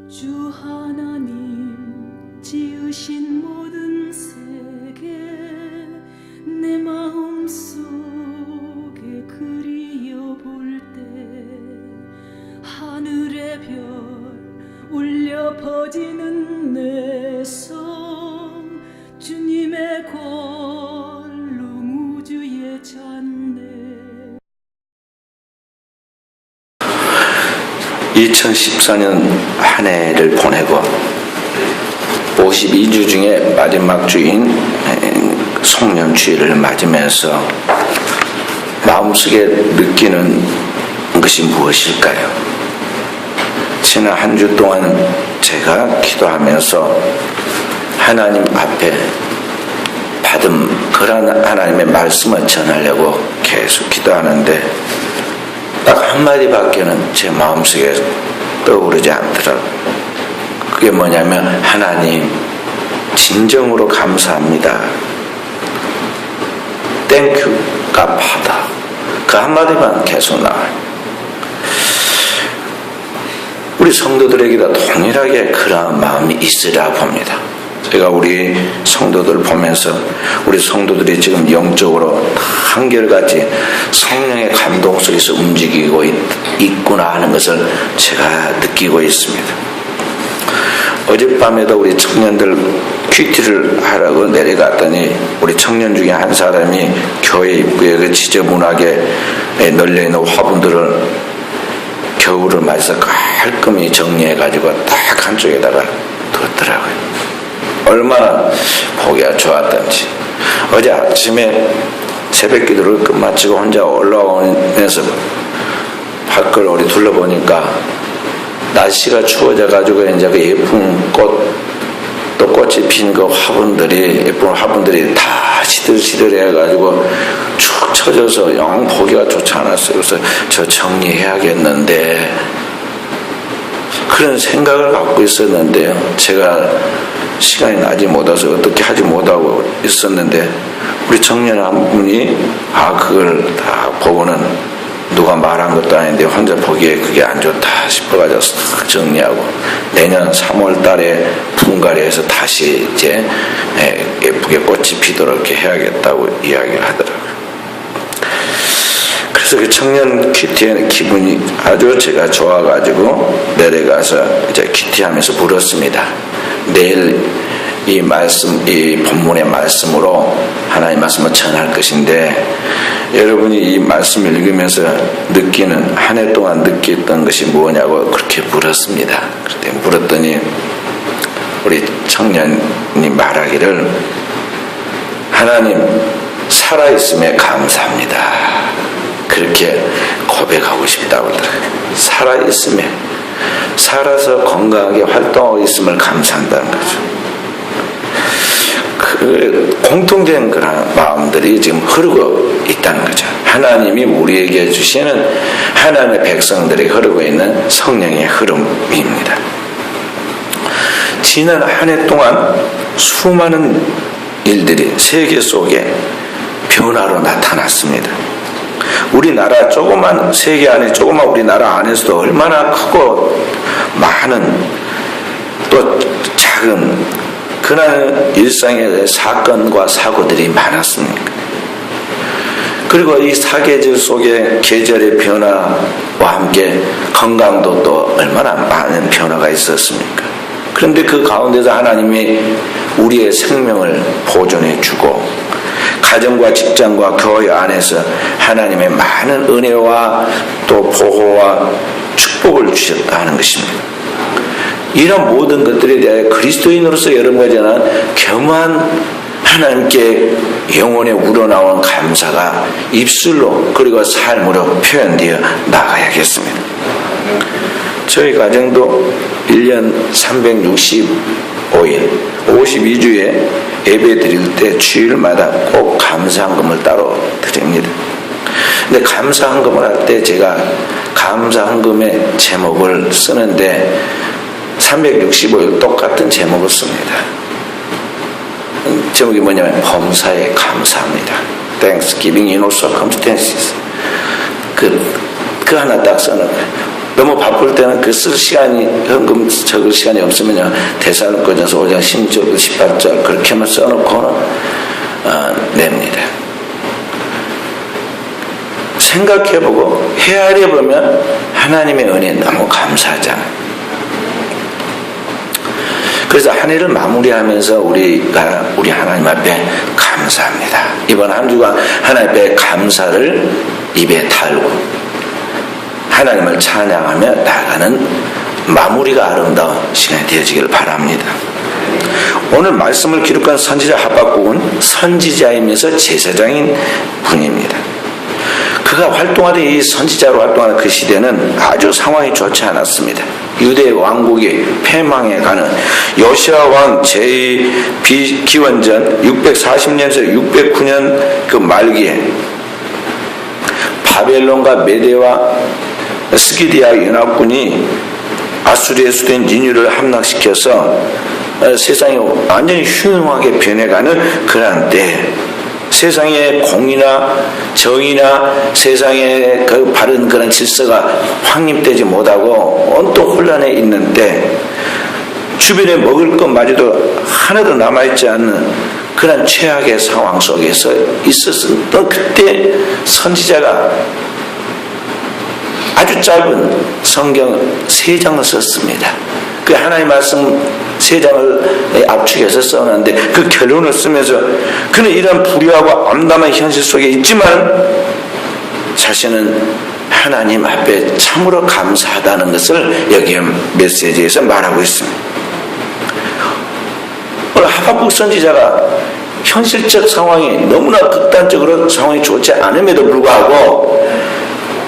주 하나님 지으신 모든 세계 내 마음속에 그리워볼 때 하늘의 별 울려 퍼지는 내 성 주님의 권능 우주에 찼네. 2014년 한 해를 보내고 52주 중에 마지막 주인 송년주일을 맞으면서 마음속에 느끼는 것이 무엇일까요? 지난 한 주 동안 제가 기도하면서 하나님 앞에 받은 그런 하나님의 말씀을 전하려고 계속 기도하는데 딱 한마디밖에는 제 마음속에 떠오르지 않더라고요. 그게 뭐냐면 하나님 진정으로 감사합니다. 땡큐 값하다. 그 한마디만 계속 나와요. 우리 성도들에게도 동일하게 그러한 마음이 있으라 봅니다. 제가 우리 성도들 보면서 우리 성도들이 지금 영적으로 한결같이 성령의 감동 속에서 움직이고 있구나 하는 것을 제가 느끼고 있습니다. 어젯밤에도 우리 청년들 큐티를 하라고 내려갔더니 우리 청년 중에 한 사람이 교회 입구에 그 지저분하게 널려있는 화분들을 겨울을 맞아서 깔끔히 정리해가지고 딱 한쪽에다가 뒀더라고요. 얼마나 보기가 좋았던지. 어제 아침에 새벽 기도를 끝마치고 혼자 올라오면서 밖을 우리 둘러보니까 날씨가 추워져가지고 이제 그 예쁜 꽃, 또 꽃이 핀 그 화분들이, 예쁜 화분들이 다 시들시들해가지고 축 처져서 영 보기가 좋지 않았어요. 그래서 저 정리해야겠는데, 그런 생각을 갖고 있었는데요. 제가 시간이 나지 못해서 어떻게 하지 못하고 있었는데 우리 청년 한 분이 그걸 다 보고는 누가 말한 것도 아닌데 혼자 보기에 그게 안 좋다 싶어가지고 정리하고 내년 3월 달에 분갈이해서 다시 이제 예쁘게 꽃이 피도록 이렇게 해야겠다고 이야기를 하더라고요. 그래서 그 청년 큐티의 기분이 아주 제가 좋아가지고 내려가서 이제 큐티하면서 물었습니다. 내일 이 말씀, 이 본문의 말씀으로 하나님의 말씀을 전할 것인데 여러분이 이 말씀을 읽으면서 느끼는 한 해 동안 느꼈던 것이 뭐냐고 그렇게 물었습니다. 그때 물었더니 우리 청년이 말하기를 하나님 살아있음에 감사합니다. 그렇게 고백하고 싶다고 하더라고요. 살아있음에, 살아서 건강하게 활동하고 있음을 감사한다는 거죠. 그 공통된 그런 마음들이 지금 흐르고 있다는 거죠. 하나님이 우리에게 주시는 하나님의 백성들이 흐르고 있는 성령의 흐름입니다. 지난 한 해 동안 수많은 일들이 세계 속에 변화로 나타났습니다. 우리나라 조그만 세계 안에 조그만 우리나라 안에서도 얼마나 크고 많은 또 작은 그날 일상의 사건과 사고들이 많았습니까? 그리고 이 사계절 속에 계절의 변화와 함께 건강도 또 얼마나 많은 변화가 있었습니까? 그런데 그 가운데서 하나님이 우리의 생명을 보존해 주고 가정과 직장과 교회 안에서 하나님의 많은 은혜와 또 보호와 축복을 주셨다 하는 것입니다. 이런 모든 것들에 대해 그리스도인으로서 여러분과 저는 겸한 하나님께 영혼에 우러나온 감사가 입술로 그리고 삶으로 표현되어 나가야겠습니다. 저희 가정도 1년 365일 52주에 예배 드릴 때 주일마다 꼭 감사헌금을 따로 드립니다. 근데 감사헌금을 할 때 제가 감사헌금의 제목을 쓰는데 365일 똑같은 제목을 씁니다. 제목이 뭐냐면 범사에 감사합니다. Thanksgiving in all circumstances. 그 하나 딱 써놓은 거예요. 너무 바쁠 때는 그 쓸 시간이, 현금 적을 시간이 없으면요, 대사로꺼져서 5장 16절, 18절 그렇게만 써놓고는 냅니다. 생각해보고 헤아려보면 하나님의 은혜에 너무 감사하잖아요. 그래서 한 해를 마무리하면서 우리가 우리 하나님 앞에 감사합니다. 이번 한 주간 하나님 앞에 감사를 입에 달고 하나님을 찬양하며 나아가는 마무리가 아름다운 시간이 되어지기를 바랍니다. 오늘 말씀을 기록한 선지자 하박국은 선지자이면서 제사장인 분입니다. 그가 활동하던 이 선지자로 활동하는 그 시대는 아주 상황이 좋지 않았습니다. 유대 왕국이 패망해 가는 요시야 왕 제2기원전 640년에서 609년 그 말기에 바벨론과 메대와 스기디아 연합군이 아수리의 수도인 니느웨를 함락시켜서 세상이 완전히 흉흉하게 변해가는 그러한 때 세상의 공의나 정의나 세상의 그 바른 그런 질서가 확립되지 못하고 온통 혼란해 있는데 주변에 먹을 것마저도 하나도 남아있지 않는 그런 최악의 상황 속에서 있었던 그때 선지자가 아주 짧은 성경 3장을 썼습니다. 그 하나님의 말씀 3장을 압축해서 써놨는데 그 결론을 쓰면서 그는 이런 불의하고 암담한 현실 속에 있지만 자신은 하나님 앞에 참으로 감사하다는 것을 여기 메시지에서 말하고 있습니다. 오늘 하박국 선지자가 현실적 상황이 너무나 극단적으로 상황이 좋지 않음에도 불구하고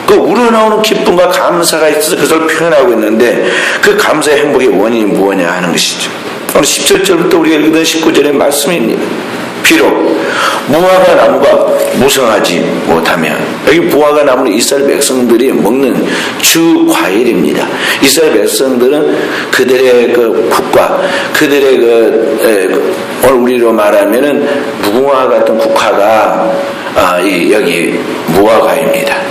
그 우러나오는 기쁨과 감사가 있어서 그것을 표현하고 있는데 그 감사의 행복의 원인이 무엇이냐 하는 것이죠. 오늘 17절부터 우리가 읽은 19절의 말씀입니다. 비록 무화과 나무가 무성하지 못하면, 여기 무화과 나무는 이스라엘 백성들이 먹는 주 과일입니다. 이스라엘 백성들은 그들의 그 국과 그들의 오늘 우리로 말하면은 무궁화 같은 국화가 여기 무화과입니다.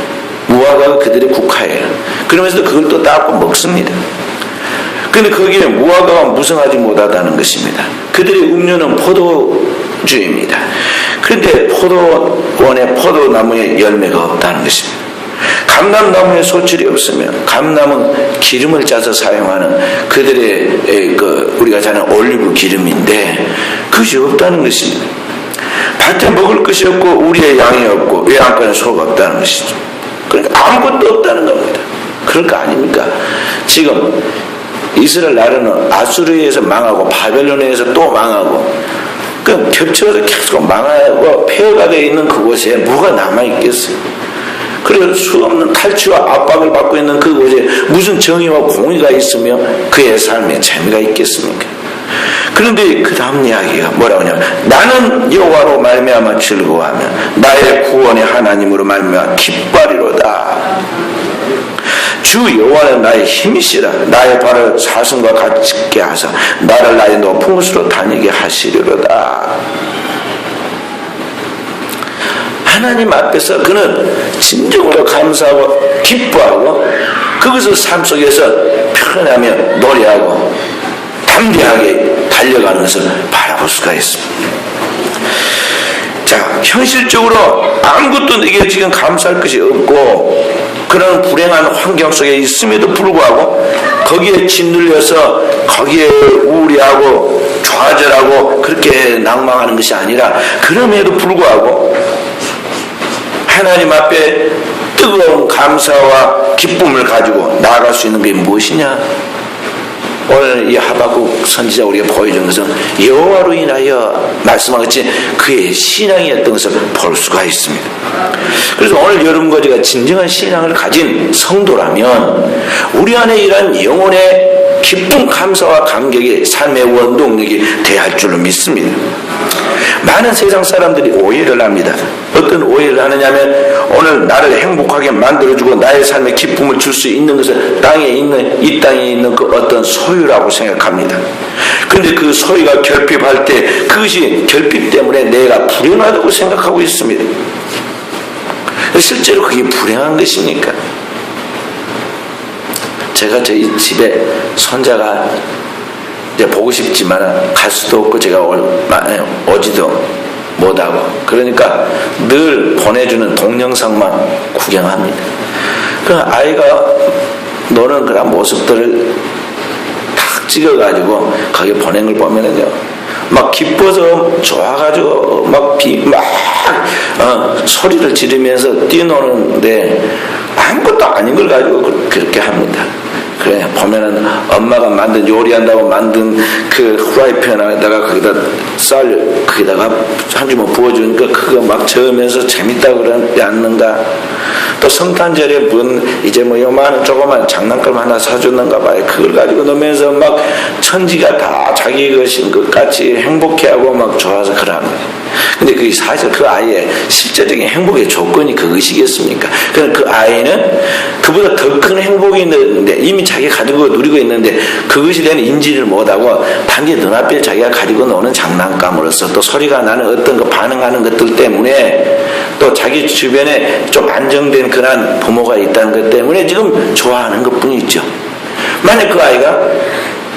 무화과가 그들의 국화예요. 그러면서 그걸 또 따고 먹습니다. 그런데 거기에 무화과가 무성하지 못하다는 것입니다. 그들의 음료는 포도주입니다. 그런데 포도원에 포도나무에 열매가 없다는 것입니다. 감람나무에 소출이 없으면, 감람은 기름을 짜서 사용하는 그들의 우리가 잘 아는 올리브 기름인데 그것이 없다는 것입니다. 밭에 먹을 것이 없고 우리의 양이 없고 외양간에 소가 없다는 것이죠. 그러니까 아무것도 없다는 겁니다. 그럴 거 아닙니까? 지금 이스라엘 나라는 아수르에서 망하고 바벨론에서 또 망하고 그 겹쳐서 계속 망하고 폐허가 되어 있는 그곳에 뭐가 남아있겠어요? 그래서 수없는 탈취와 압박을 받고 있는 그곳에 무슨 정의와 공의가 있으면 그의 삶에 재미가 있겠습니까? 그런데 그 다음 이야기가 뭐라고 하냐면 나는 여호와로 말미암아 즐거워하며 나의 구원의 하나님으로 말미암아 기뻐하리로다. 주 여호와는 나의 힘이시라. 나의 발을 사슴과 같게 하사 나를 나의 높은 곳으로 다니게 하시리로다. 하나님 앞에서 그는 진정으로 감사하고 기뻐하고 그것을 삶 속에서 표현하며 노래하고 담대하게 달려가는 것을 바라볼 수가 있습니다. 자, 현실적으로 아무것도 내게 지금 감사할 것이 없고 그런 불행한 환경 속에 있음에도 불구하고 거기에 짓눌려서 거기에 우울해하고 좌절하고 그렇게 낭망하는 것이 아니라 그럼에도 불구하고 하나님 앞에 뜨거운 감사와 기쁨을 가지고 나아갈 수 있는 게 무엇이냐? 오늘 이 하박국 선지자 우리가 보여준 것은 여호와로 인하여 말씀하겠지 그의 신앙이었던 것을 볼 수가 있습니다. 그래서 오늘 여러분과 진정한 신앙을 가진 성도라면 우리 안에 이러한 영혼의 기쁨, 감사와 감격이 삶의 원동력이 돼야 할 줄로 믿습니다. 많은 세상 사람들이 오해를 합니다. 어떤 오해를 하느냐면 오늘 나를 행복하게 만들어주고 나의 삶에 기쁨을 줄 수 있는 것은 이 땅에 있는 그 어떤 소유라고 생각합니다. 그런데 그 소유가 결핍할 때 그것이 결핍 때문에 내가 불행하다고 생각하고 있습니다. 실제로 그게 불행한 것입니까? 제가 저희 집에 손자가 이제 보고 싶지만 갈 수도 없고 제가 오지도 못하고 그러니까 늘 보내주는 동영상만 구경합니다. 그 아이가 노는 그런 모습들을 딱 찍어가지고 거기 보낸 걸 보면은요 막 기뻐서 좋아가지고 막 소리를 지르면서 뛰노는데 아무것도 아닌 걸 가지고 그렇게 합니다. 그래 보면은 엄마가 만든 요리한다고 만든 그 후라이팬에다가 거기다 쌀 거기다가 한 주먹 부어주니까 그거 막 저으면서 재밌다고 그러지 않는가. 또 성탄절에 이제 뭐 요만한 조그만 장난감 하나 사줬는가 봐요. 그걸 가지고 놀면서 막 천지가 다 자기 것인 것 같이 행복해하고 막 좋아서 그러는 거예요. 근데 그게 사실 그 아이의 실제적인 행복의 조건이 그것이겠습니까? 그러니까 그 아이는 그보다 더 큰 행복이 있는데 이미 자기가 가지고 누리고 있는데 그것에 대한 인지를 못하고 단지 눈앞에 자기가 가지고 노는 장난감으로서 또 소리가 나는 어떤 거 반응하는 것들 때문에 또 자기 주변에 좀 안정된 그런 부모가 있다는 것 때문에 지금 좋아하는 것 뿐이죠. 만약 그 아이가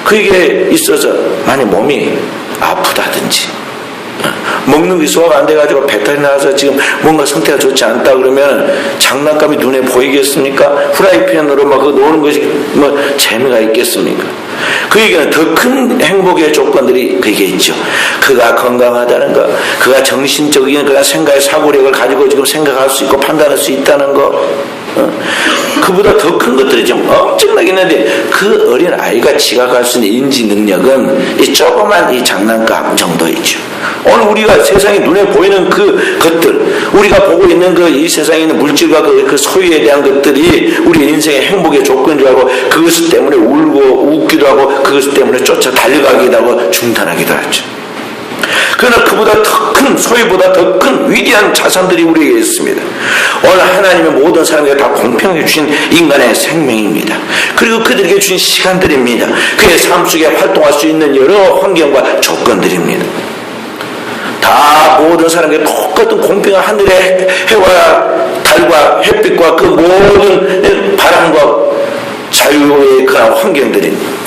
그게 있어서 만약 몸이 아프다든지 먹는 게 소화가 안 돼가지고 배탈이 나서 지금 뭔가 상태가 좋지 않다 그러면 장난감이 눈에 보이겠습니까? 후라이팬으로 막 그거 노는 것이 뭐 재미가 있겠습니까? 그에게는 더 큰 행복의 조건들이 그게 있죠. 그가 건강하다는 거, 그가 정신적인 그런 생각의 사고력을 가지고 지금 생각할 수 있고 판단할 수 있다는 거, 그보다 더 큰 것들이 좀 엄청나게 있는데 그 어린 아이가 지각할 수 있는 인지 능력은 이 조그만 이 장난감 정도이죠. 오늘 우리가 세상에 눈에 보이는 그 것들, 우리가 보고 있는 그 이 세상에 있는 물질과 그 소유에 대한 것들이 우리 인생의 행복의 조건이라고 그것 때문에 울고 웃기도 하고 그것 때문에 쫓아 달려가기도 하고 중단하기도 하죠. 그러나 그보다 더 큰 소유보다 더 큰 위대한 자산들이 우리에게 있습니다. 오늘 하나님의 모든 사람에게 다 공평하게 주신 인간의 생명입니다. 그리고 그들에게 주신 시간들입니다. 그의 삶 속에 활동할 수 있는 여러 환경과 조건들입니다. 다 모든 사람에게 똑같은 공평한 하늘의 해와 달과 햇빛과 그 모든 바람과 자유의 그런 환경들입니다.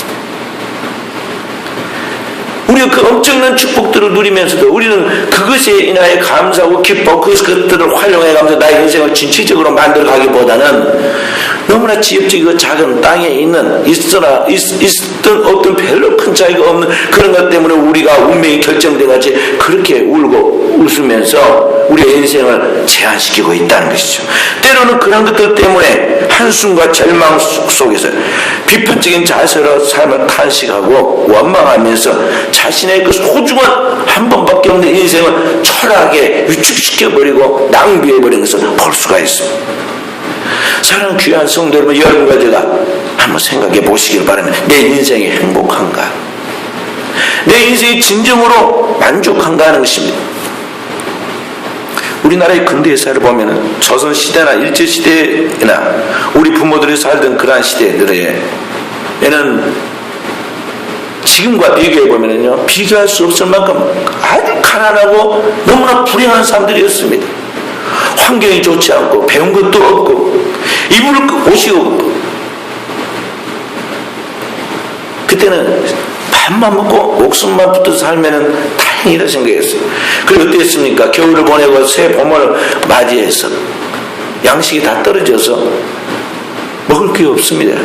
우리가 그 엄청난 축복들을 누리면서도 우리는 그것에 인하여 감사하고 기뻐 그것들을 활용해가면서 나의 인생을 진취적으로 만들어가기보다는 너무나 지엽적이고 작은 땅에 있던 어떤 별로 큰 차이가 없는 그런 것 때문에 우리가 운명이 결정돼가지고 그렇게 울고 웃으면서 우리의 인생을 제한시키고 있다는 것이죠. 때로는 그런 것들 때문에 한숨과 절망 속에서 비판적인 자세로 삶을 탄식하고 원망하면서 자신의 그 소중한 한 번밖에 없는 인생을 초라하게 위축시켜버리고 낭비해버리는 것을 볼 수가 있습니다. 사랑하는 귀한 성도 여러분, 여러분과 제가 한번 생각해 보시길 바랍니다. 내 인생이 행복한가? 내 인생이 진정으로 만족한가 하는 것입니다. 우리나라의 근대사를 보면은 조선시대나 일제시대나 우리 부모들이 살던 그러한 시대들에는 지금과 비교해보면요, 비교할 수 없을 만큼 아주 가난하고 너무나 불행한 사람들이었습니다. 환경이 좋지 않고 배운 것도 없고 입을 옷이 없고 그때는 밥만 먹고 목숨만 붙어 살면은 다행이라 생각했어요. 그리고 어땠습니까? 겨울을 보내고 새 봄을 맞이해서 양식이 다 떨어져서 먹을 게 없습니다.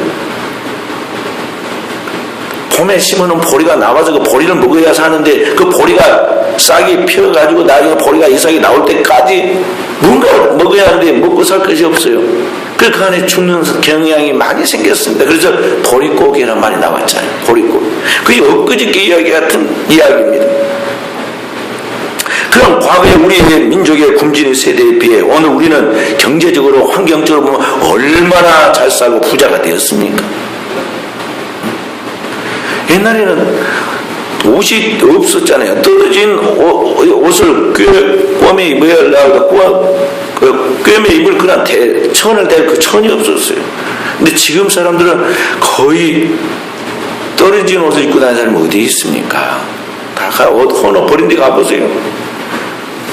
봄에 심어놓은 보리가 나와서 그 보리를 먹어야 사는데 그 보리가 싹이 피어가지고 나중에 보리가 이삭이 나올 때까지 뭔가 먹어야 하는데 먹고 살 것이 없어요. 그래서 그 안에 죽는 경향이 많이 생겼습니다. 그래서 보릿고기라는 말이 나왔잖아요. 보릿고기. 그게 엊그저께 이야기 같은 이야기입니다. 그럼 과거에 우리의 민족의 굶주린 세대에 비해 오늘 우리는 경제적으로 환경적으로 보면 얼마나 잘 살고 부자가 되었습니까? 옛날에는 옷이 없었잖아요. 떨어진 옷을 꿰매 입으려고 꿰매 입을 그런 천을 댈 그 천이 없었어요. 근데 지금 사람들은 거의 떨어진 옷을 입고 다니는 사람이 어디 있습니까? 다 옷 헌어 버린 데 가보세요.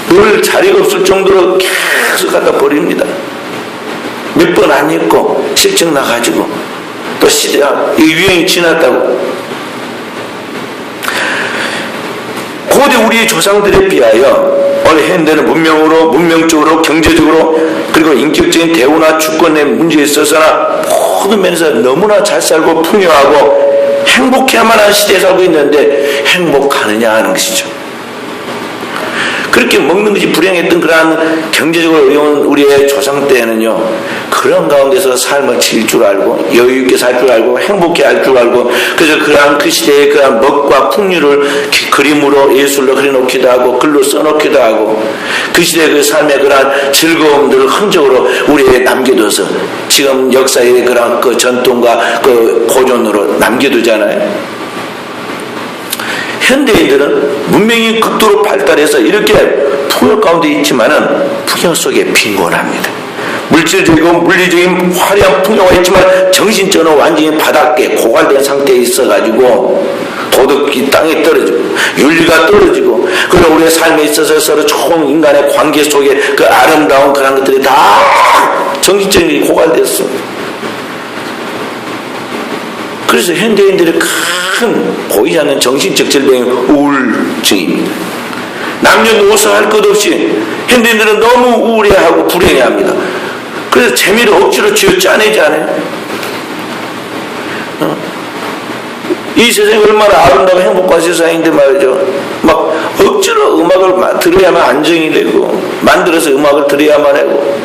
늘 자리가 없을 정도로 계속 갖다 버립니다. 몇 번 안 입고 실증 나가지고 또 시대가 유행이 지났다고. 고대 우리의 조상들에 비하여 오늘 현대는 문명적으로, 경제적으로, 그리고 인격적인 대우나 주권의 문제에 있어서나 모든 면에서 너무나 잘 살고 풍요하고 행복해야만 하는 시대에 살고 있는데 행복하느냐 하는 것이죠. 그렇게 먹는 것이 불행했던 그러한 경제적으로 어려운 우리의 조상 때에는요, 그런 가운데서 삶을 질 줄 알고 여유 있게 살 줄 알고 행복해 할 줄 알고, 그래서 그러한 그 시대의 그러한 먹과 풍류를 그림으로 예술로 그려놓기도 하고 글로 써놓기도 하고, 그 시대의 그 삶의 그러한 즐거움들을 흔적으로 우리에게 남겨둬서 지금 역사의 그러한 그 전통과 그 고전으로 남겨두잖아요. 현대인들은 문명이 극도로 발달해서 이렇게 풍요 가운데 있지만은 풍요 속에 빈곤합니다. 물질적이고 물리적인 화려한 풍요가 있지만 정신적으로 완전히 바닥에 고갈된 상태에 있어가지고 도덕이 땅에 떨어지고 윤리가 떨어지고, 그리고 우리의 삶에 있어서 서로 좋은 인간의 관계 속에 그 아름다운 그런 것들이 다 정신적인 고갈됐어. 그래서 현대인들의 큰 보이지 않는 정신적 질병이 우울증입니다. 남녀노소 할 것 없이 현대인들은 너무 우울해하고 불행해합니다. 그래서 재미를 억지로 쥐어짜내지 않아요. 이 세상이 얼마나 아름다운 행복한 세상인데 말이죠. 막 억지로 음악을 들어야만 안정이 되고, 만들어서 음악을 들어야만 하고,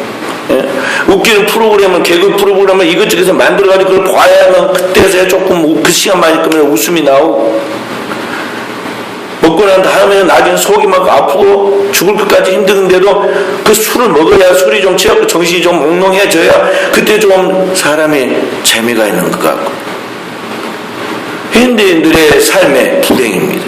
예? 웃기는 프로그램은, 개그 프로그램은 이것저것을 만들어가지고 그걸 봐야만 그때서야 조금 그 시간만이 끄면 웃음이 나오고, 먹고 난 다음에는 나중에 속이 막 아프고 죽을 것까지 힘드는데도 그 술을 먹어야 술이 좀 취하고 정신이 좀 몽롱해져야 그때 좀 사람이 재미가 있는 것 같고. 현대인들의 삶의 불행입니다.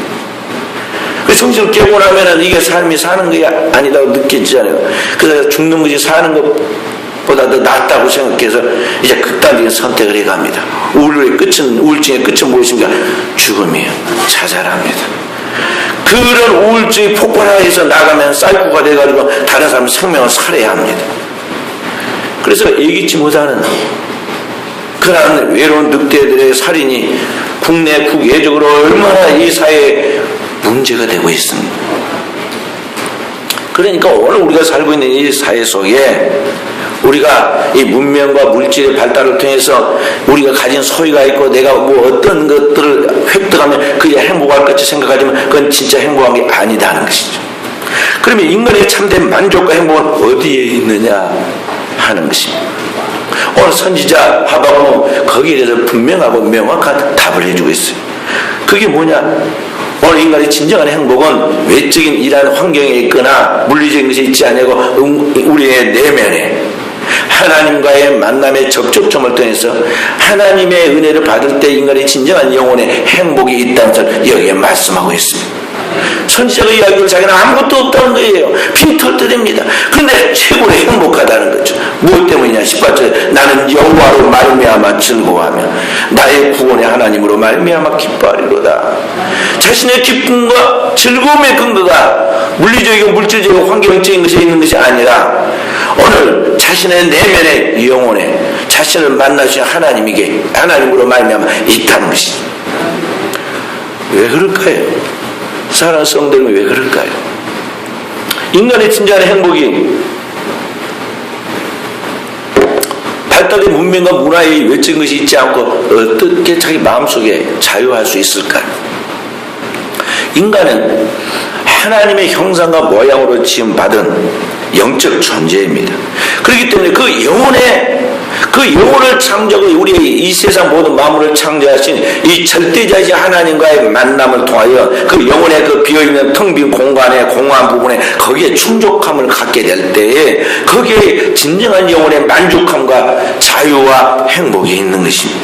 그 성신을 깨고 나면은 이게 삶이 사는 게 아니다고 느껴지잖아요. 그래서 죽는 것이 사는 것보다 더 낫다고 생각해서 이제 극단적인 선택을 해갑니다. 우울증의 끝은 무엇인가? 죽음이에요. 자살합니다. 그런 우울증이 폭발해서 나가면 사이코가 돼가지고 다른 사람 생명을 살해합니다. 그래서 예기치 못하는 그러한 외로운 늑대들의 살인이 국내 국외적으로 얼마나 이 사회에 문제가 되고 있습니다. 그러니까 오늘 우리가 살고 있는 이 사회 속에 우리가 이 문명과 물질의 발달을 통해서 우리가 가진 소유가 있고 내가 뭐 어떤 것들을 획득하면 그게 행복할 것같이 생각하지만 그건 진짜 행복한 게 아니다는 것이죠. 그러면 인간의 참된 만족과 행복은 어디에 있느냐 하는 것입니다. 오늘 선지자 하박국 거기에 대해서 분명하고 명확한 답을 해주고 있어요. 그게 뭐냐? 오늘 인간의 진정한 행복은 외적인 이러한 환경에 있거나 물리적인 것이 있지 않냐고 우리의 내면에 하나님과의 만남의 접촉점을 통해서 하나님의 은혜를 받을 때 인간의 진정한 영혼의 행복이 있다는 것을 여기에 말씀하고 있습니다. 선지자가 이야기를 자기는 아무것도 없다는 거예요. 빈털터립니다. 그런데 최고로 행복하다는 거죠. 무엇 때문이냐? 18절에 나는 여호와로 말미암아 즐거워하며 나의 구원의 하나님으로 말미암아 기뻐하리로다. 자신의 기쁨과 즐거움의 근거가 물리적이고 물질적이고 환경적인 것에 있는 것이 아니라 오늘 자신의 내면의 영혼에 자신을 만나신 하나님으로 말미암아 있다는 것이죠. 왜 그럴까요? 사랑하는 성도는 왜 그럴까요? 인간의 진정한 행복이 발달된 문명과 문화의 외적인 것이 있지 않고 어떻게 자기 마음속에 자유할 수 있을까요? 인간은 하나님의 형상과 모양으로 지음받은 영적 존재입니다. 그렇기 때문에 그 영혼을 창조하고 우리의 이 세상 모든 만물을 창조하신 이 절대자이신 하나님과의 만남을 통하여 그 영혼의 그 비어있는 텅 빈 공간의 공허한 부분에 거기에 충족함을 갖게 될 때에 거기에 진정한 영혼의 만족함과 자유와 행복이 있는 것입니다.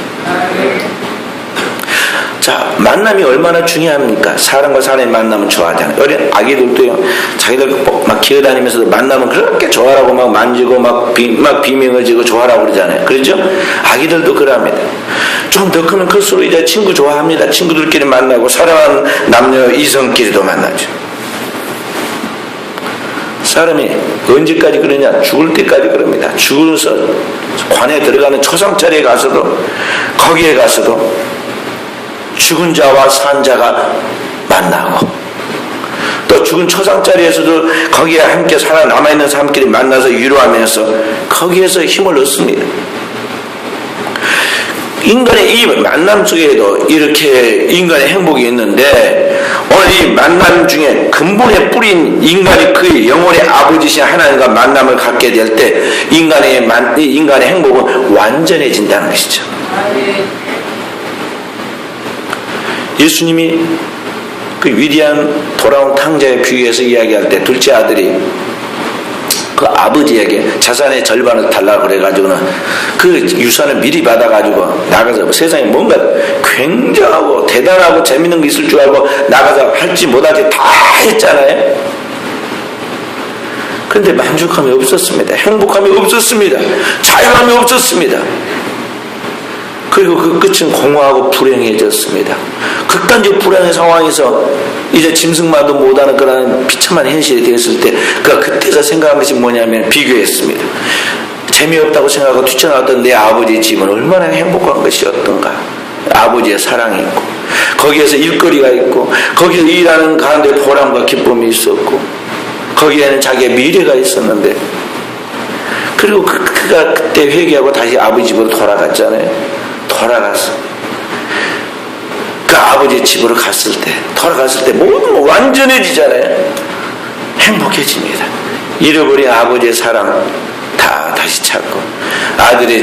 자, 만남이 얼마나 중요합니까? 사람과 사람의 만남은 좋아하잖아요. 어린 아기들도요, 자기들 막 기어다니면서도 만나면 그렇게 좋아하라고 막 만지고 막 비명을 지고 좋아하라고 그러잖아요. 그렇죠? 아기들도 그럽니다. 좀 더 크면 클수록 이제 친구 좋아합니다. 친구들끼리 만나고 사랑하는 남녀 이성끼리도 만나죠. 사람이 언제까지 그러냐? 죽을 때까지 그럽니다. 죽어서 관에 들어가는 초상자리에 가서도, 거기에 가서도 죽은 자와 산 자가 만나고, 또 죽은 초상자리에서도 거기에 함께 살아남아있는 사람끼리 만나서 위로하면서 거기에서 힘을 얻습니다. 인간의 이 만남 속에도 이렇게 인간의 행복이 있는데, 오늘 이 만남 중에 근본에 뿌린 인간이 그의 영혼의 아버지신 하나님과 만남을 갖게 될 때 인간의 행복은 완전해진다는 것이죠. 예수님이 그 위대한 돌아온 탕자의 비유에서 이야기할 때 둘째 아들이 그 아버지에게 자산의 절반을 달라고 그래가지고는 그 유산을 미리 받아가지고 나가서 세상에 뭔가 굉장하고 대단하고 재밌는 게 있을 줄 알고 나가서 할지 못할지 다 했잖아요. 그런데 만족함이 없었습니다. 행복함이 없었습니다. 자유함이 없었습니다. 그리고 그 끝은 공허하고 불행해졌습니다. 극단적 불행의 상황에서 이제 짐승만도 못하는 그런 비참한 현실이 되었을 때 그때서 생각한 것이 뭐냐면 비교했습니다. 재미없다고 생각하고 뛰쳐나왔던 내 아버지의 집은 얼마나 행복한 것이었던가. 아버지의 사랑이 있고 거기에서 일거리가 있고 거기서 일하는 가운데 보람과 기쁨이 있었고 거기에는 자기의 미래가 있었는데, 그리고 그가 그때 회개하고 다시 아버지 집으로 돌아갔잖아요. 돌아갔어. 그 아버지 집으로 돌아갔을 때 모든 완전해지잖아요. 행복해집니다. 잃어버린 아버지의 사랑 다시 찾고, 아들의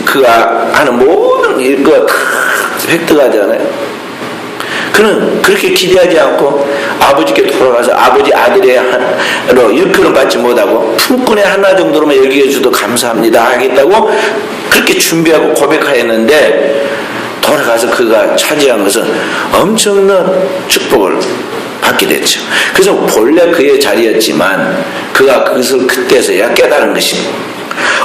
그가 하는 모든 일과 다 획득하잖아요. 그는 그렇게 기대하지 않고 아버지께 돌아가서 아버지 아들의 일컬음 받지 못하고 품꾼의 하나 정도로만 여기해줘도 감사합니다 하겠다고 그렇게 준비하고 고백하였는데, 돌아가서 그가 차지한 것은 엄청난 축복을 받게 됐죠. 그래서 본래 그의 자리였지만 그가 그것을 그때서야 깨달은 것입니다.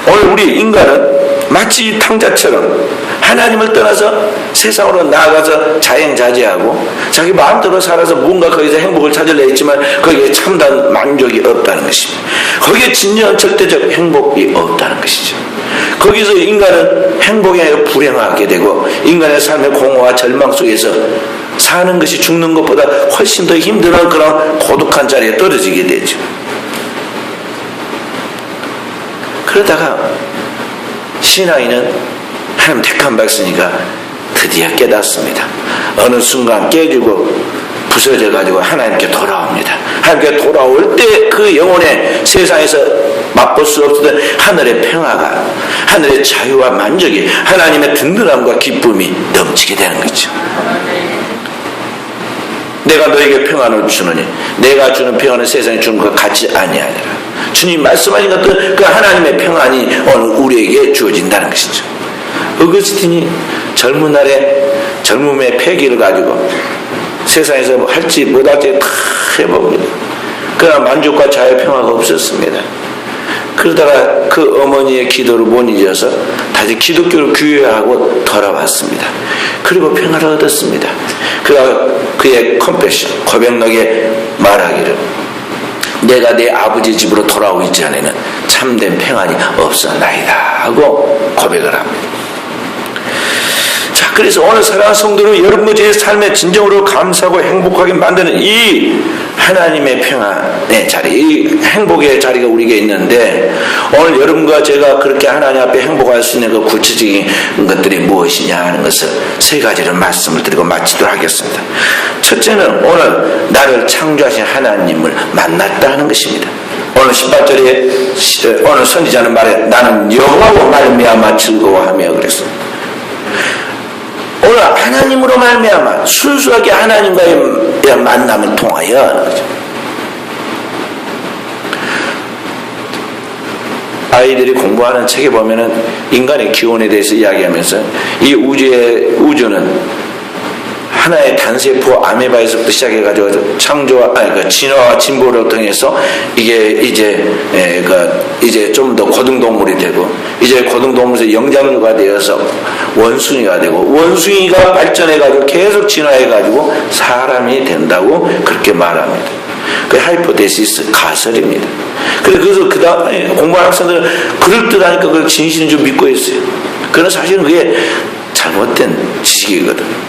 오늘 우리 인간은 마치 이 탕자처럼 하나님을 떠나서 세상으로 나아가서 자행자제하고 자기 마음대로 살아서 뭔가 거기서 행복을 찾으려 했지만 거기에 참다운 만족이 없다는 것입니다. 거기에 진정한 절대적 행복이 없다는 것이죠. 거기서 인간은 행복이 아니라 불행하게 되고 인간의 삶의 공허와 절망 속에서 사는 것이 죽는 것보다 훨씬 더 힘든 그런 고독한 자리에 떨어지게 되죠. 그러다가 신하인은 하나님 택한 백성이가 드디어 깨닫습니다. 어느 순간 깨지고 부서져 가지고 하나님께 돌아옵니다. 하나님께 돌아올 때 그 영혼의 세상에서 맛볼 수 없었던 하늘의 평화가, 하늘의 자유와 만족이, 하나님의 든든함과 기쁨이 넘치게 되는 거죠. 내가 너에게 평안을 주느니 내가 주는 평안은 세상에 주는 것 같지 아니하니라. 주님 말씀하신 것도 그 하나님의 평안이 오늘 우리에게 주어진다는 것이죠. 어거스틴이 젊은 날에 젊음의 패기를 가지고 세상에서 할지 못할지 다 해봅니다. 그러나 만족과 자유 평화가 없었습니다. 그러다가 그 어머니의 기도를 못 잊어서 다시 기독교를 규율하고 돌아왔습니다. 그리고 평화를 얻었습니다. 그가 그의 컨페션 고백록에 말하기를 내가 내 아버지 집으로 돌아오기 전에는 참된 평안이 없었나이다 하고 고백을 합니다. 자, 그래서 오늘 사랑하는 성도는 여러분의 제 삶에 진정으로 감사하고 행복하게 만드는 이 하나님의 평안의 자리, 이 행복의 자리가 우리에게 있는데, 오늘 여러분과 제가 그렇게 하나님 앞에 행복할 수 있는 그 구체적인 것들이 무엇이냐 하는 것을 세 가지를 말씀을 드리고 마치도록 하겠습니다. 첫째는 오늘 나를 창조하신 하나님을 만났다 하는 것입니다. 오늘 18절에 오늘 선지자는 말해 나는 여호와로 말미암아 즐거워하며 그랬습니다. 오늘 하나님으로 말미암아 순수하게 하나님과의 만남을 통하여 하는 거죠. 아이들이 공부하는 책에 보면은 인간의 기원에 대해서 이야기하면서 이 우주는 하나의 단세포 아메바에서부터 시작해가지고 진화와 진보를 통해서 이게 이제 좀 더 고등동물이 되고, 이제 고등동물에서 영장류가 되어서 원숭이가 되고, 원숭이가 발전해가지고 계속 진화해가지고 사람이 된다고 그렇게 말합니다. 그 하이포테시스 가설입니다. 그래서 그 다음에 공부하는 학생들은 그럴듯하니까 그걸 진실인 줄 믿고 있어요. 그러나 사실은 그게 잘못된 지식이거든.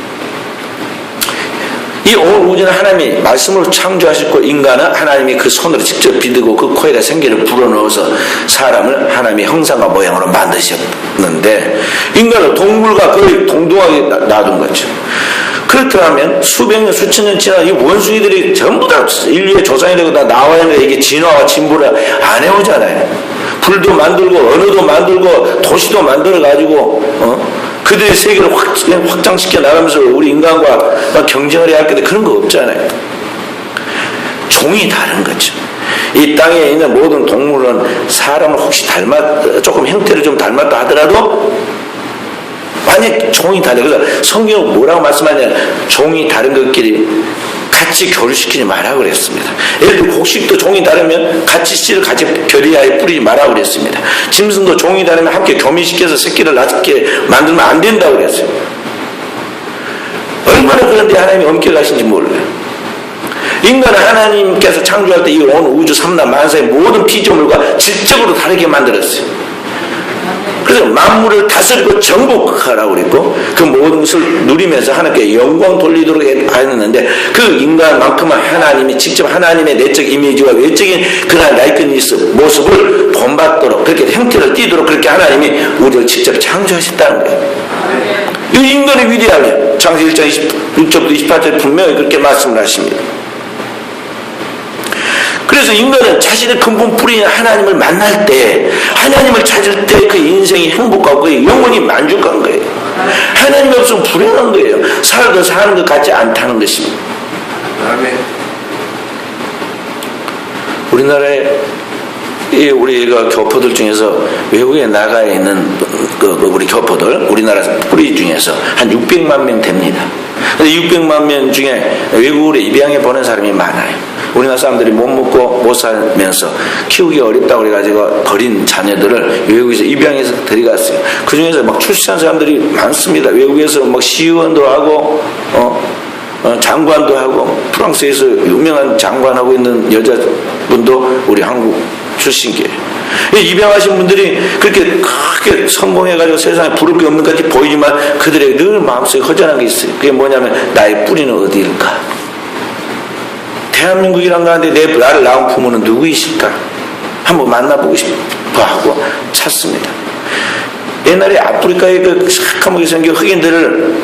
이 온 우주는 하나님이 말씀으로 창조하셨고 인간은 하나님이 그 손으로 직접 비드고 그 코에다 생기를 불어넣어서 사람을 하나님의 형상과 모양으로 만드셨는데 인간은 동물과 거의 동등하게 놔둔 거죠. 그렇다면 수백 년 수천 년 지난 이 원숭이들이 전부 다 인류의 조상이 되고 다 나와야 하는데 이게 진화와 진보를 안 해오잖아요. 불도 만들고 언어도 만들고 도시도 만들어 가지고 그들의 세계를 확장시켜 나가면서 우리 인간과 경쟁을 해야 할 건데 그런 거 없잖아요. 종이 다른 거죠. 이 땅에 있는 모든 동물은 사람을 혹시 조금 형태를 좀 닮았다 하더라도 만약 종이 다르다. 그래서 성경은 뭐라고 말씀하냐면 종이 다른 것끼리 같이 교류시키지 말라고 그랬습니다. 예를 들어 곡식도 종이 다르면 같이 씨를 같이 결의하에 뿌리지 말라고 그랬습니다. 짐승도 종이 다르면 함께 교미시켜서 새끼를 낳게 만들면 안 된다고 그랬어요. 얼마나 그런데 하나님이 엄격하신지 몰라요. 인간은 하나님께서 창조할 때 이 온 우주 삼란 만사의 모든 피조물과 질적으로 다르게 만들었어요. 그래서 만물을 다스리고 정복하라고 그랬고 그 모든 것을 누리면서 하나님께 영광 돌리도록 하였는데 그 인간만큼은 하나님이 직접 하나님의 내적 이미지와 외적인 그러한 라이크니스 모습을 본받도록 그렇게 형태를 띠도록 그렇게 하나님이 우리를 직접 창조하셨다는 거예요. 이 인간의 위대함이에요. 창세기 1장 26절부터 28절 분명히 그렇게 말씀을 하십니다. 그래서 인간은 자신의 근본 뿌리인 하나님을 만날 때 하나님을 찾을 때 그 인생이 행복하고 그 영혼이 만족한 거예요. 하나님이 없으면 불행한 거예요. 살아도 사는 것 같지 않다는 것입니다. 우리나라에 우리가 교포들 중에서 외국에 나가 있는 우리 교포들 우리나라 뿌리 중에서 한 600만 명 됩니다. 600만 명 중에 외국으로 입양해 보낸 사람이 많아요. 우리나라 사람들이 못 먹고 못 살면서 키우기 어렵다고 그래가지고 버린 자녀들을 외국에서 입양해서 데려갔어요. 그 중에서 막 출세한 사람들이 많습니다. 외국에서 막 시의원도 하고 장관도 하고 프랑스에서 유명한 장관하고 있는 여자분도 우리 한국 출신이에요. 입양하신 분들이 그렇게 크게 성공해가지고 세상에 부를 게 없는 것 같이 보이지만 그들에게 늘 마음속에 허전한 게 있어요. 그게 뭐냐면 나의 뿌리는 어디일까? 대한민국이란 가운데 나를 낳은 부모는 누구이실까? 한번 만나보고 싶어 하고 찾습니다. 옛날에 아프리카의 그 새까맣게 생긴 흑인들을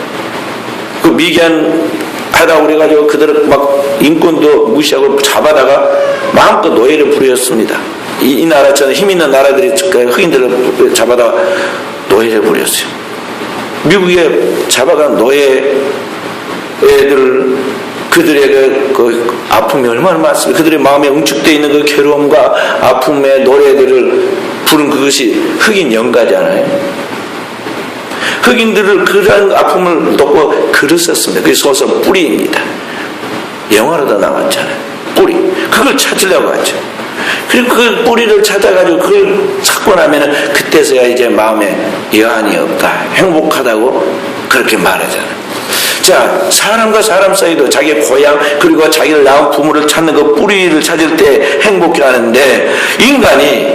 그 미개하다고 그래가지고 그들을 막 인권도 무시하고 잡아다가 마음껏 노예를 부렸습니다. 이 나라처럼 힘 있는 나라들이 흑인들을 잡아다가 노예를 부렸어요. 미국에 잡아간 노예 애들을 그들의 그 아픔이 얼마나 많습니까? 그들의 마음에 응축되어 있는 그 괴로움과 아픔의 노래들을 부른 그것이 흑인 연가잖아요. 흑인들을 그런 아픔을 돕고 글을 썼습니다. 그게 소설 뿌리입니다. 영화로도 나왔잖아요. 뿌리. 그걸 찾으려고 하죠. 그리고 그 뿌리를 찾아가지고 그걸 찾고 나면은 그때서야 이제 마음에 여한이 없다. 행복하다고 그렇게 말하잖아요. 자, 사람과 사람 사이도 자기의 고향 그리고 자기를 낳은 부모를 찾는 그 뿌리를 찾을 때 행복해하는데 인간이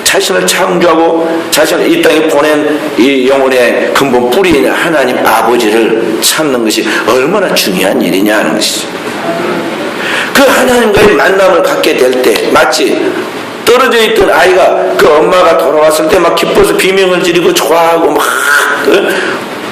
자신을 창조하고 자신을 이 땅에 보낸 이 영혼의 근본 뿌리인 하나님 아버지를 찾는 것이 얼마나 중요한 일이냐 하는 것이죠. 그 하나님과의 만남을 갖게 될 때 마치 떨어져 있던 아이가 그 엄마가 돌아왔을 때 막 기뻐서 비명을 지르고 좋아하고 막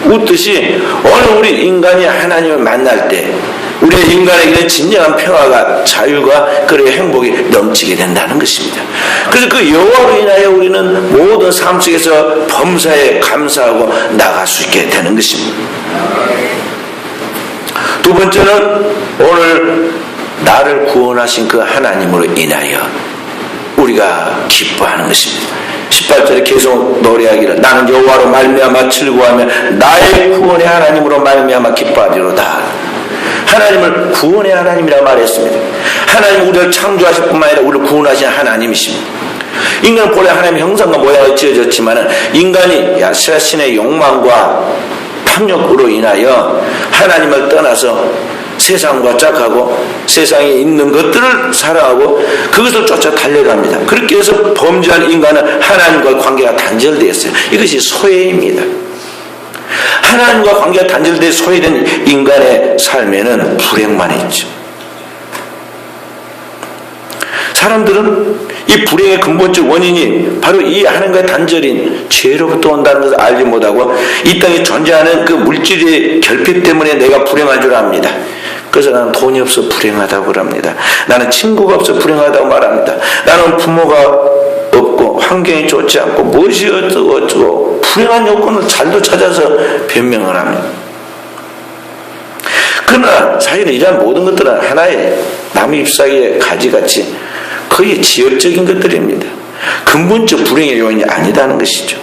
웃듯이 오늘 우리 인간이 하나님을 만날 때 우리 인간에게는 진정한 평화가 자유가 그리고 행복이 넘치게 된다는 것입니다. 그래서 그 여호와로 인하여 우리는 모든 삶 속에서 범사에 감사하고 나갈 수 있게 되는 것입니다. 두 번째는 오늘 나를 구원하신 그 하나님으로 인하여 우리가 기뻐하는 것입니다. 18절에 계속 노래하기를 나는 여호와로 말미암아 즐거워하며 나의 구원의 하나님으로 말미암아 기뻐하리로다. 하나님을 구원의 하나님이라 말했습니다. 하나님 우리를 창조하실 뿐만 아니라 우리를 구원하신 하나님이십니다. 인간은 본래 하나님의 형상과 모양을 지어졌지만 인간이 야신의 욕망과 탐욕으로 인하여 하나님을 떠나서 세상과 짝하고 세상에 있는 것들을 사랑하고 그것을 쫓아 달려갑니다. 그렇게 해서 범죄한 인간은 하나님과의 관계가 단절되어 있어요. 이것이 소외입니다. 하나님과 관계가 단절되어 소외된 인간의 삶에는 불행만 있죠. 사람들은 이 불행의 근본적 원인이 바로 이 하나님과의 단절인 죄로부터 온다는 것을 알지 못하고 이 땅에 존재하는 그 물질의 결핍 때문에 내가 불행한 줄 압니다. 그래서 나는 돈이 없어 불행하다고 그럽니다. 나는 친구가 없어 불행하다고 말합니다. 나는 부모가 없고 환경이 좋지 않고 무엇이 어쩌고 불행한 요건을 잘도 찾아서 변명을 합니다. 그러나 사실은 이러한 모든 것들은 하나의 나무 잎사귀의 가지같이 거의 지역적인 것들입니다. 근본적 불행의 요인이 아니다는 것이죠.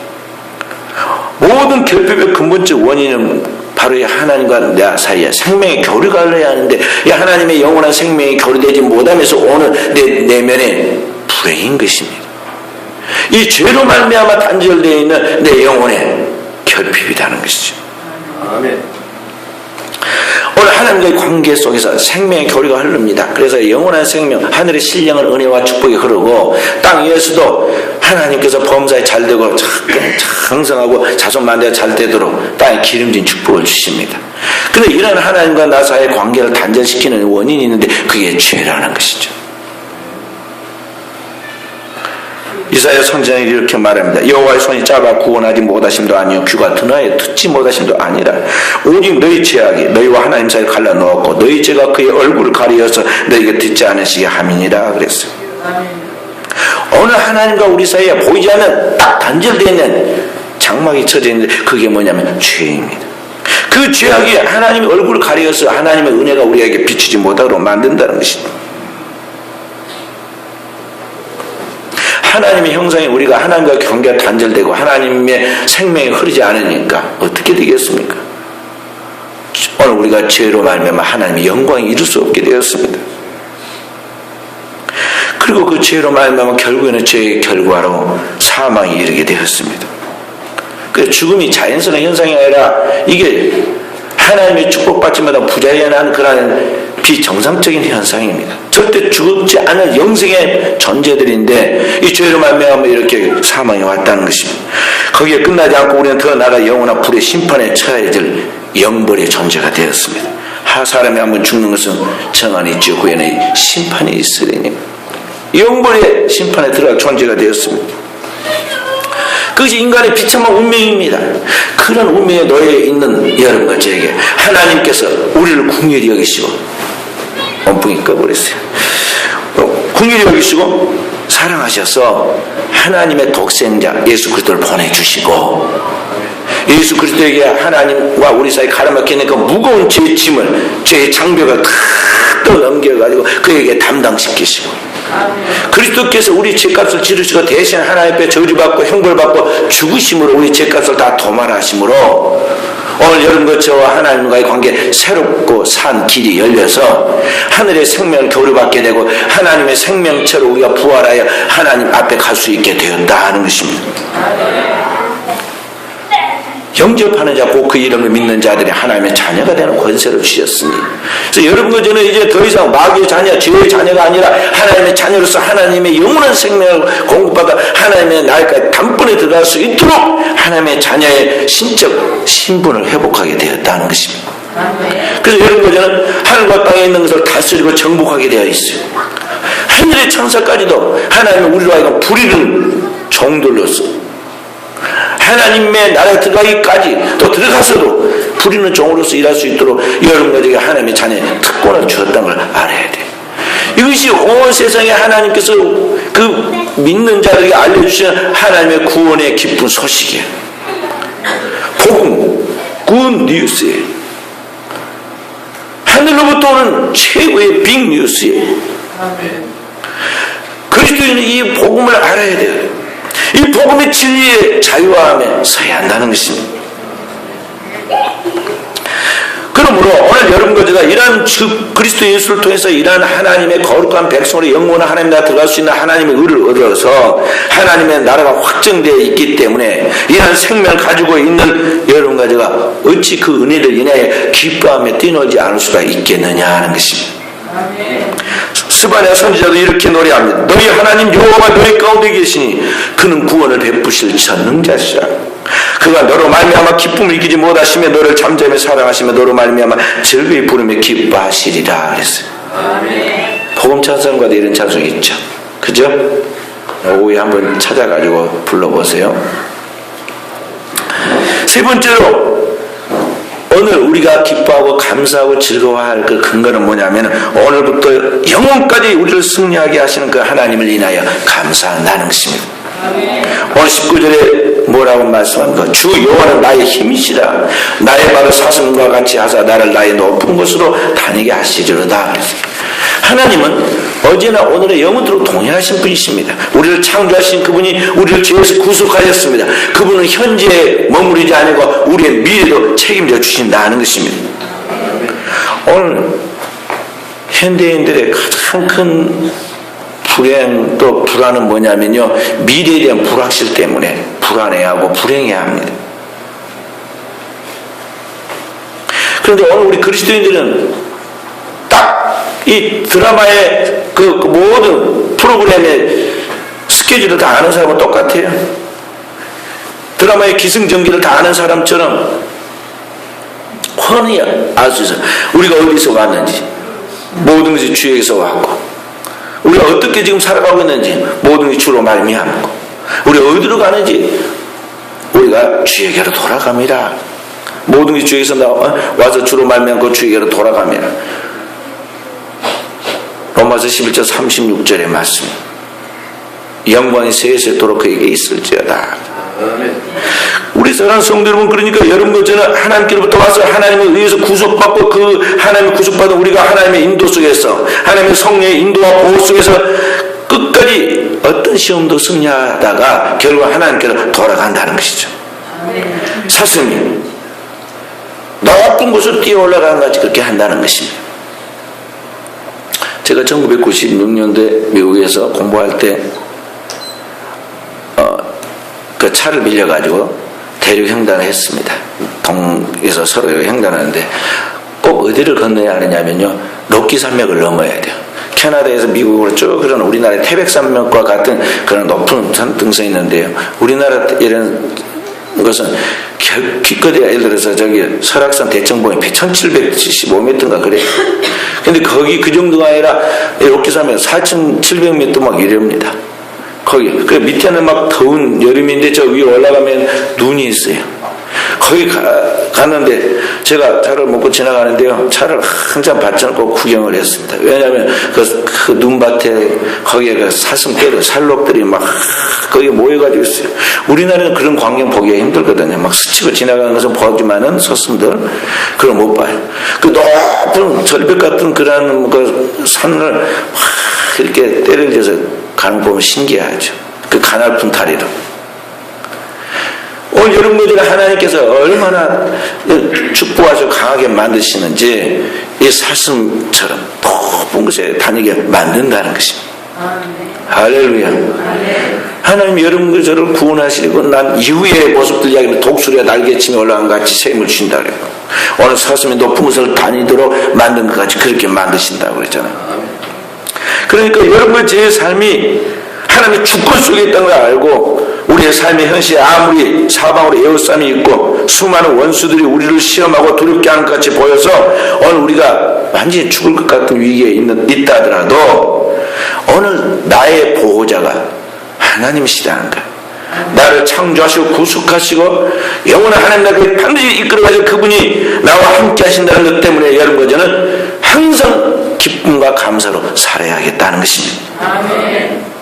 모든 결핍의 근본적 원인은 바로 이 하나님과 내 사이에 생명의 교류가 흘러야 하는데 이 하나님의 영원한 생명이 교류되지 못하면서 오는 내 내면의 불행인 것입니다. 이 죄로 말미암아 단절되어 있는 내 영혼의 결핍이라는 것이죠. 아멘. 오늘 하나님과의 관계 속에서 생명의 교류가 흐릅니다. 그래서 영원한 생명, 하늘의 신령한 은혜와 축복이 흐르고 땅 위에서도 하나님께서 범사에 잘 되고 형성하고 자손 만대가 잘 되도록 땅에 기름진 축복을 주십니다. 그런데 이런 하나님과 나 사이의 관계를 단절시키는 원인이 있는데 그게 죄라는 것이죠. 이사야 선지자는 이렇게 말합니다. 여호와의 손이 짧아 구원하지 못하심도 아니요 귀가 드나에 듣지 못하심도 아니라 오직 너희 죄악이 너희와 하나님 사이를 갈라놓았고 너희 죄가 그의 얼굴을 가리어서 너희가 듣지 않으시게 함이니라 그랬어요. 오늘 하나님과 우리 사이에 보이지 않는 딱 단절되어 있는 장막이 쳐져 있는데 그게 뭐냐면 죄입니다. 그 죄악이 하나님의 얼굴을 가리어서 하나님의 은혜가 우리에게 비추지 못하도록 만든다는 것입니다. 하나님의 형상이 우리가 하나님과 관계가 단절되고 하나님의 생명이 흐르지 않으니까 어떻게 되겠습니까? 오늘 우리가 죄로 말미암아 하나님의 영광이 이룰 수 없게 되었습니다. 그리고 그 죄로 말미암아 결국에는 죄의 결과로 사망이 이르게 되었습니다. 그 죽음이 자연스러운 현상이 아니라 이게 하나님의 축복받지 못한 부자연한 그런 비정상적인 현상입니다. 절대 죽지 않을 영생의 존재들인데 이 죄로 말미암아 이렇게 사망이 왔다는 것입니다. 거기에 끝나지 않고 우리는 더 나아가 영원한 불의 심판에 처해야 될 영벌의 존재가 되었습니다. 사람이 한번 죽는 것은 정한이 있죠. 후에는 심판이 있으리니 영벌의 심판에 들어갈 존재가 되었습니다. 그것이 인간의 비참한 운명입니다. 그런 운명에 놓여 있는 여러분과 저에게 하나님께서 우리를 긍휼히 여기시고 원풍이 꺼버렸어요. 긍휼히 여기시고 사랑하셔서 하나님의 독생자 예수 그리스도를 보내주시고 예수 그리스도에게 하나님과 우리 사이 가로막혀있는 그 무거운 죄의 짐을 죄의 장벽을 탁 넘겨가지고 그에게 담당시키시고 그리스도께서 우리 죄값을 지르시고 대신 하나님 앞에 저주받고 형벌받고 죽으심으로 우리 죄값을 다 도말하심으로 오늘 여러분과 저와 하나님과의 관계 새롭고 산 길이 열려서 하늘의 생명을 교류받게 되고 하나님의 생명체로 우리가 부활하여 하나님 앞에 갈 수 있게 되었다 하는 것입니다. 영접하는 자 곧 그 이름을 믿는 자들이 하나님의 자녀가 되는 권세를 주셨으니 그래서 여러분과 저는 이제 더 이상 마귀의 자녀, 죄의 자녀가 아니라 하나님의 자녀로서 하나님의 영원한 생명을 공급받아 하나님의 나라까지 단번에 들어갈 수 있도록 하나님의 자녀의 신적 신분을 회복하게 되었다는 것입니다. 그래서 여러분과 저는 하늘과 땅에 있는 것을 다스리고 정복하게 되어 있어요. 하늘의 천사까지도 하나님의 우리로 하여금 부리는 종들로서 하나님의 나라에 들어가기까지 또 들어가서도 부리는 종으로서 일할 수 있도록 여러분과 저에게 하나님의 자녀의 특권을 주었다는 걸 알아야 돼요. 이것이 온 세상에 하나님께서 그 믿는 자들에게 알려주시는 하나님의 구원의 기쁜 소식이에요. 복음, 굿 뉴스예요. 하늘로부터 오는 최고의 빅 뉴스예요. 그리스도인은 이 복음을 알아야 돼요. 이 복음의 진리의 자유함에 서야 한다는 것입니다. 그러므로 오늘 오늘 여러분과 제가 이러한 그리스도 예수를 통해서 이러한 하나님의 거룩한 백성으로 영원한 하나님 나라 들어갈 수 있는 하나님의 의를 얻어서 하나님의 나라가 확정되어 있기 때문에 이러한 생명을 가지고 있는 여러분과 제가 어찌 그 은혜를 인하여 기뻐하며 뛰놀지 않을 수가 있겠느냐 하는 것입니다. 스바냐 선지자도 이렇게 노래합니다. 너희 하나님 여호와가 너희 가운데 계시니 그는 구원을 베푸실 전능자시라. 그가 너로 말미암아 기쁨을 이기지 못하시며 너를 잠잠히 사랑하시며 너로 말미암아 즐거이 부르며 기뻐하시리라 그랬어요. 복음 찬송가도 이런 찬송이 있죠. 그죠? 오후에 한번 찾아가지고 불러보세요. 세 번째로 오늘 우리가 기뻐하고 감사하고 즐거워할 그 근거는 뭐냐면 오늘부터 영원까지 우리를 승리하게 하시는 그 하나님을 인하여 감사한다는 것입니다. 오늘 19절에 뭐라고 말씀합니까? 주 여호와는 나의 힘이시라. 나의 발을 사슴과 같이 하사 나를 나의 높은 곳으로 다니게 하시리로다. 하나님은 어제나 오늘의 영원토록 동일하신 분이십니다. 우리를 창조하신 그분이 우리를 죄에서 구속하셨습니다. 그분은 현재에 머무르지 않고 우리의 미래도 책임져 주신다는 것입니다. 오늘 현대인들의 가장 큰 불행 또 불안은 뭐냐면요, 미래에 대한 불확실 때문에 불안해하고 불행해합니다. 그런데 오늘 우리 그리스도인들은 딱 이 드라마의 그 모든 프로그램의 스케줄을 다 아는 사람은 똑같아요. 드라마의 기승전결을 다 아는 사람처럼 훤히 알 수 있어요. 우리가 어디서 왔는지, 모든 것이 주에게서 왔고, 우리가 어떻게 지금 살아가고 있는지 모든 것이 주로 말미암고, 우리가 어디로 가는지 우리가 주에게로 돌아갑니다. 모든 것이 주에게서 와서 주로 말미암고 주에게로 돌아갑니다. 로마서 11장 36절의 말씀. 영광이 세세토록 그에게 있을지어다. 우리 사랑하는 성도 여러분, 그러니까 여러분과 저는 하나님께로부터 와서 하나님에 의해서 구속받고 그 하나님의 구속받은 우리가 하나님의 인도 속에서, 하나님의 성령의 인도와 보호 속에서 끝까지 어떤 시험도 승리하다가 결국 하나님께로 돌아간다는 것이죠. 사슴이 높은 곳으로 뛰어 올라가는 것 같이 그렇게 한다는 것입니다. 제가 1996년도에 미국에서 공부할 때 그 차를 빌려가지고 대륙 횡단을 했습니다. 동에서 서로 횡단하는데 꼭 어디를 건너야 하느냐면요, 로키 산맥을 넘어야 돼요. 캐나다에서 미국으로 쭉 흐르는 우리나라의 태백산맥과 같은 그런 높은 등성이 있는데요, 우리나라 이런 것은 기껏해야 예를 들어서 저기 설악산 대청봉이 1775m인가 그래요. 근데 거기 그 정도가 아니라 로키산맥 4700m 막 이럽니다. 거기 그 밑에는 막 더운 여름인데 저 위에 올라가면 눈이 있어요. 거기 갔는데 제가 차를 먹고 지나가는데요, 차를 한참 받쳐놓고 구경을 했습니다. 왜냐하면 그 눈밭에 거기에 그 사슴떼들, 살록들이 막 거기에 모여가지고 있어요. 우리나라는 그런 광경 보기가 힘들거든요. 막 스치고 지나가는 것은 보지만은 사슴들 그걸 못 봐요. 그 높은 절벽 같은 그런 그 산을 막 이렇게 때려져서 가는 거 보면 신기하죠. 그 가날픈 다리로. 오늘 여러분들이 하나님께서 얼마나 축복하시고 강하게 만드시는지 이 사슴처럼 높은 곳에 다니게 만든다는 것입니다. 할렐루야. 하나님 여러분들 저를 구원하시고 난 이후의 모습들 이야기는 독수리가 날개치며 올라간 것 같이 새 힘을 주신다 그래요. 오늘 사슴이 높은 곳을 다니도록 만든 것 같이 그렇게 만드신다고 그랬잖아요. 그러니까 여러분의 제 삶이 하나님의 주권 속에 있다는 걸 알고, 우리의 삶의 현실에 아무리 사방으로 에워싸움이 있고 수많은 원수들이 우리를 시험하고 두렵게 하는 것 같이 보여서 오늘 우리가 완전히 죽을 것 같은 위기에 있다 하더라도 오늘 나의 보호자가 하나님이시라는 거예요. 나를 창조하시고 구속하시고 영원한 하나님 나라를 반드시 이끌어가시고 그분이 나와 함께 하신다는 것 때문에 여러분과 저는 항상 기쁨과 감사로 살아야겠다는 것입니다. 아멘.